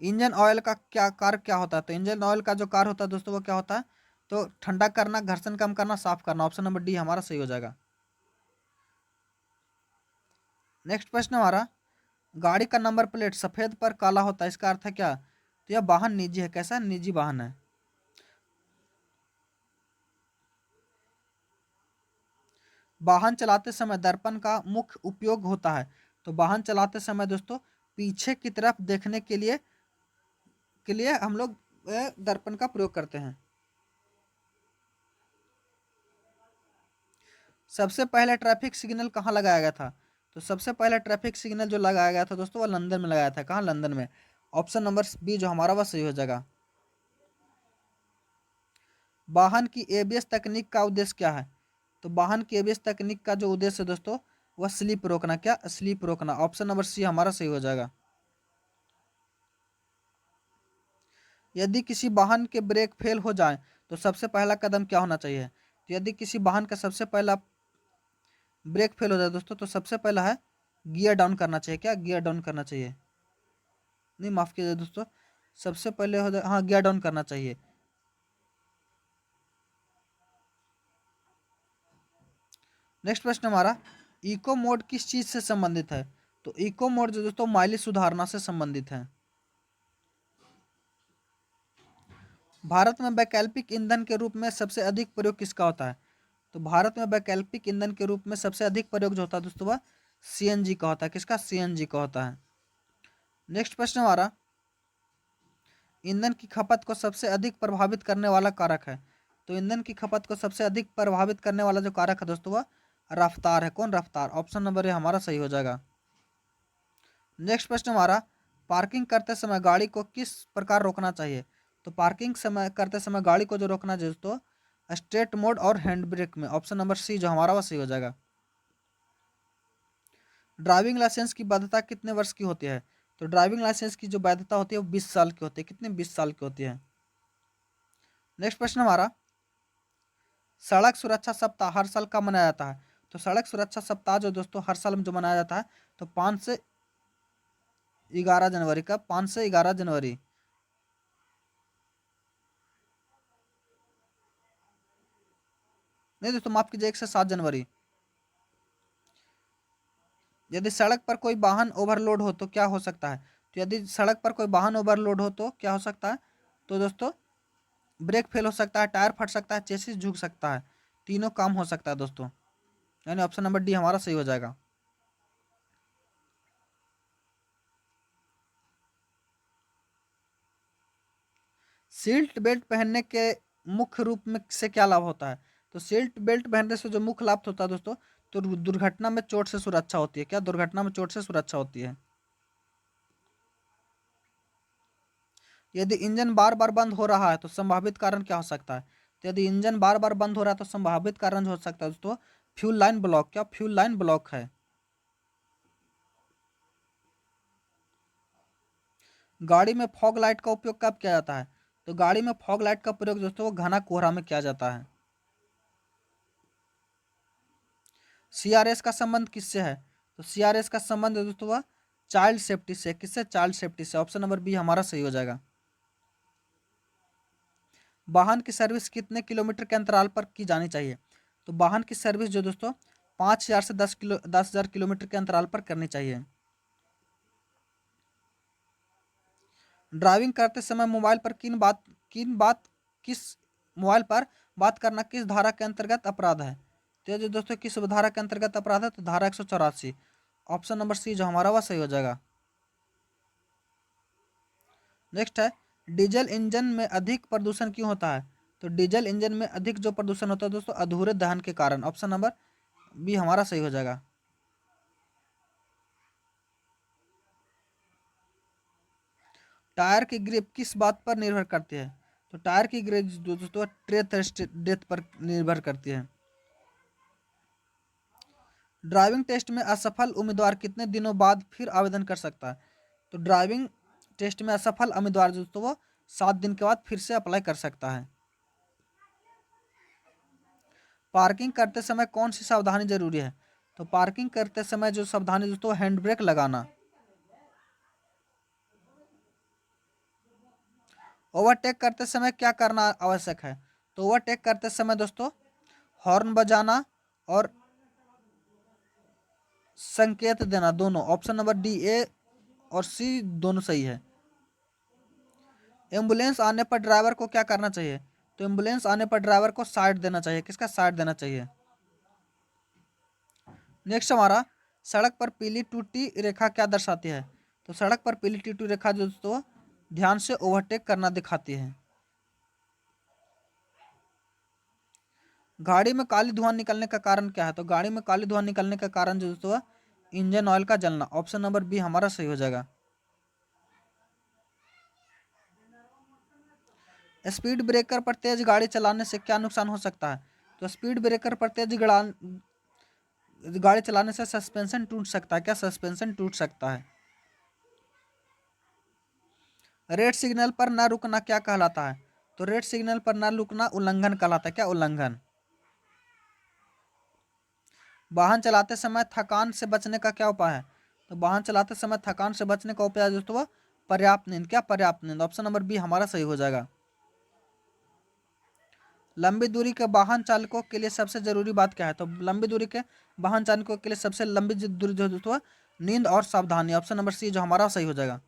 Speaker 1: इंजन ऑयल का क्या कार्य क्या होता है? तो इंजन ऑयल का जो कार्य होता है दोस्तों वो क्या होता है? तो ठंडा करना, घर्षण कम करना, साफ करना। ऑप्शन नंबर डी हमारा सही हो जाएगा। नेक्स्ट प्रश्न हमारा, गाड़ी का नंबर प्लेट सफेद पर काला होता है, इसका अर्थ है क्या? तो यह वाहन निजी है। कैसा? निजी वाहन है। वाहन चलाते समय दर्पण का मुख्य उपयोग होता है। तो वाहन चलाते समय दोस्तों पीछे की तरफ देखने के लिए हम लोग दर्पण का प्रयोग करते हैं। सबसे पहले ट्रैफिक सिग्नल कहाँ लगाया गया था? तो सबसे पहले ट्रैफिक सिग्नल जो लगाया गया था दोस्तों वो लंदन में लगाया था। कहाँ? लंदन में। ऑप्शन नंबर बी जो हमारा वह सही हो जाएगा। वाहन की एबीएस तकनीक का उद्देश्य क्या है? तो वाहन की एबीएस तकनीक का जो उद्देश्य है दोस्तों वह स्लिप रोकना। क्या? स्लिप रोकना। ऑप्शन नंबर सी हमारा सही हो जाएगा। यदि किसी वाहन के ब्रेक फेल हो जाए तो सबसे पहला कदम क्या होना चाहिए? तो यदि किसी वाहन का सबसे पहला ब्रेक फेल हो जाए दोस्तों तो सबसे पहला है गियर डाउन करना चाहिए। क्या? गियर डाउन करना चाहिए। नहीं, माफ कीजिए दोस्तों, सबसे पहले हो जाए, हाँ, गियर डाउन करना चाहिए। नेक्स्ट प्रश्न हमारा, इको मोड किस चीज से संबंधित है? तो इको मोड जो दोस्तों माइलेज सुधारना से संबंधित है। भारत में वैकल्पिक ईंधन के रूप में सबसे अधिक प्रयोग किसका होता है? तो भारत में वैकल्पिक ईंधन के रूप में सबसे अधिक प्रयोग जो होता है दोस्तों वह सीएनजी का होता है। किसका? सीएनजी का होता है। नेक्स्ट प्रश्न हमारा, ईंधन की खपत को सबसे अधिक प्रभावित करने वाला कारक है। तो ईंधन की खपत को सबसे अधिक प्रभावित करने वाला जो कारक है दोस्तों वह रफ्तार है। कौन? रफ्तार। ऑप्शन नंबर ए हमारा सही हो जाएगा। नेक्स्ट प्रश्न हमारा, पार्किंग करते समय गाड़ी को किस प्रकार रोकना चाहिए? तो पार्किंग समय करते समय गाड़ी को जो रोकना चाहिए दोस्तों स्ट्रेट मोड और हैंड ब्रेक में। ऑप्शन नंबर सी जो हमारा वह सही हो जाएगा। ड्राइविंग लाइसेंस की वैधता कितने वर्ष की होती है? तो ड्राइविंग लाइसेंस की जो वैधता होती है वो 20 साल की होती है। कितने? 20 साल की होती है। नेक्स्ट प्रश्न हमारा, सड़क सुरक्षा सप्ताह हर साल कब मनाया जाता है? तो सड़क सुरक्षा सप्ताह जो दोस्तों हर साल में जो मनाया जाता है तो 5 से 11 जनवरी का, 5 से 11 जनवरी। नहीं दोस्तों, माफ कीजिए, 1 से 7 जनवरी। यदि सड़क पर कोई वाहन ओवरलोड हो तो क्या हो सकता है? तो यदि सड़क पर कोई वाहन ओवरलोड हो तो क्या हो सकता है? तो दोस्तों ब्रेक फेल हो सकता है, टायर फट सकता है, चेसिस झुक सकता है। तीनों काम हो सकता है दोस्तों। यानी ऑप्शन नंबर डी हमारा सही हो जाएगा। सीट बेल्ट पहनने के मुख्य रूप में से क्या लाभ होता है? तो सीट बेल्ट पहनने से जो मुख्य लाभ होता है दोस्तों तो दुर्घटना में चोट से सुरक्षा होती है। क्या? दुर्घटना में चोट से सुरक्षा होती है। यदि इंजन बार बार बंद हो रहा है तो संभावित कारण क्या हो सकता है? तो यदि इंजन बार बार बंद हो रहा है तो संभावित कारण जो हो सकता है दोस्तों फ्यूल लाइन ब्लॉक। क्या? फ्यूल लाइन ब्लॉक है। गाड़ी में फॉग लाइट का उपयोग कब किया जाता है? तो गाड़ी में फॉग लाइट का प्रयोग दोस्तों वो घना कोहरा में किया जाता है। सीआरएस का संबंध किससे है? तो सीआरएस का संबंध दोस्तों वह चाइल्ड सेफ्टी से। किससे? चाइल्ड सेफ्टी से। ऑप्शन नंबर बी हमारा सही हो जाएगा। वाहन की सर्विस कितने किलोमीटर के अंतराल पर की जानी चाहिए? तो वाहन की सर्विस जो दोस्तों 5,000 से 10,000 किलोमीटर के अंतराल पर करनी चाहिए। ड्राइविंग करते समय मोबाइल पर किस मोबाइल पर बात करना किस धारा के अंतर्गत अपराध है? तो ये जो दोस्तों किस धारा के अंतर्गत अपराध है? तो धारा 184। ऑप्शन नंबर सी जो हमारा वह सही हो जाएगा। नेक्स्ट है, डीजल इंजन में अधिक प्रदूषण क्यों होता है? तो डीजल इंजन में अधिक जो प्रदूषण होता है दोस्तों अधूरे दहन के कारण। ऑप्शन नंबर बी हमारा सही हो जाएगा। टायर की ग्रिप किस बात पर निर्भर करती है? तो टायर की ग्रिप दोस्तों ट्रेथ डेथ पर निर्भर करती है। ड्राइविंग टेस्ट में असफल उम्मीदवार कितने दिनों बाद फिर आवेदन कर सकता है? तो ड्राइविंग टेस्ट में असफल उम्मीदवार दोस्तों वो 7 दिन के बाद फिर से अप्लाई कर सकता है। पार्किंग करते समय कौन सी सावधानी जरूरी है? तो पार्किंग करते समय जो सावधानी दोस्तों हैंड ब्रेक लगाना। ओवरटेक करते समय क्या करना आवश्यक है? तो ओवरटेक करते समय दोस्तों हॉर्न बजाना और संकेत देना दोनों। ऑप्शन नंबर डी ए और सी दोनों सही है। एम्बुलेंस आने पर ड्राइवर को क्या करना चाहिए? तो एम्बुलेंस आने पर ड्राइवर को साइड देना चाहिए। किसका साइड देना चाहिए? नेक्स्ट हमारा सड़क पर पीली टूटी रेखा क्या दर्शाती है? तो सड़क पर पीली टूटी रेखा दोस्तों ध्यान से ओवरटेक करना दिखाती है। गाड़ी में काली धुआं निकलने का कारण क्या है? तो गाड़ी में काली धुआं निकलने का कारण जो दोस्तों इंजन ऑयल का जलना। ऑप्शन नंबर बी हमारा सही हो जाएगा। स्पीड ब्रेकर पर तेज गाड़ी चलाने से क्या नुकसान हो सकता है? तो स्पीड ब्रेकर पर तेज गाड़ी चलाने से सस्पेंशन टूट सकता है। क्या सस्पेंशन टूट सकता है? रेड सिग्नल पर न रुकना क्या कहलाता है? तो रेड सिग्नल पर न रुकना उल्लंघन कहलाता है। क्या उल्लंघन? वाहन चलाते समय थकान से बचने का क्या उपाय है? तो वाहन चलाते समय थकान से बचने का उपाय दोस्तों पर्याप्त नींद। क्या पर्याप्त नींद? ऑप्शन नंबर बी हमारा सही हो जाएगा। लंबी दूरी के वाहन चालकों के लिए सबसे जरूरी बात क्या है? तो लंबी दूरी के वाहन चालकों के लिए सबसे लंबी दूरी जो दोस्तों नींद और सावधानी। ऑप्शन नंबर सी जो हमारा सही हो जाएगा।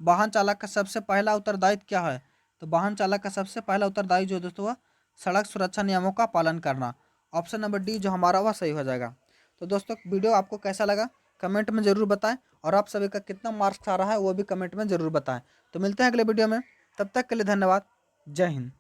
Speaker 1: वाहन चालक का सबसे पहला उत्तरदायित्व क्या है? तो वाहन चालक का सबसे पहला उत्तरदायित्व जो दोस्तों सड़क सुरक्षा नियमों का पालन करना। ऑप्शन नंबर डी जो हमारा वह सही हो जाएगा। तो दोस्तों वीडियो आपको कैसा लगा कमेंट में ज़रूर बताएं और आप सभी का कितना मार्क्स आ रहा है वो भी कमेंट में ज़रूर बताएं। तो मिलते हैं अगले वीडियो में, तब तक के लिए धन्यवाद। जय हिंद।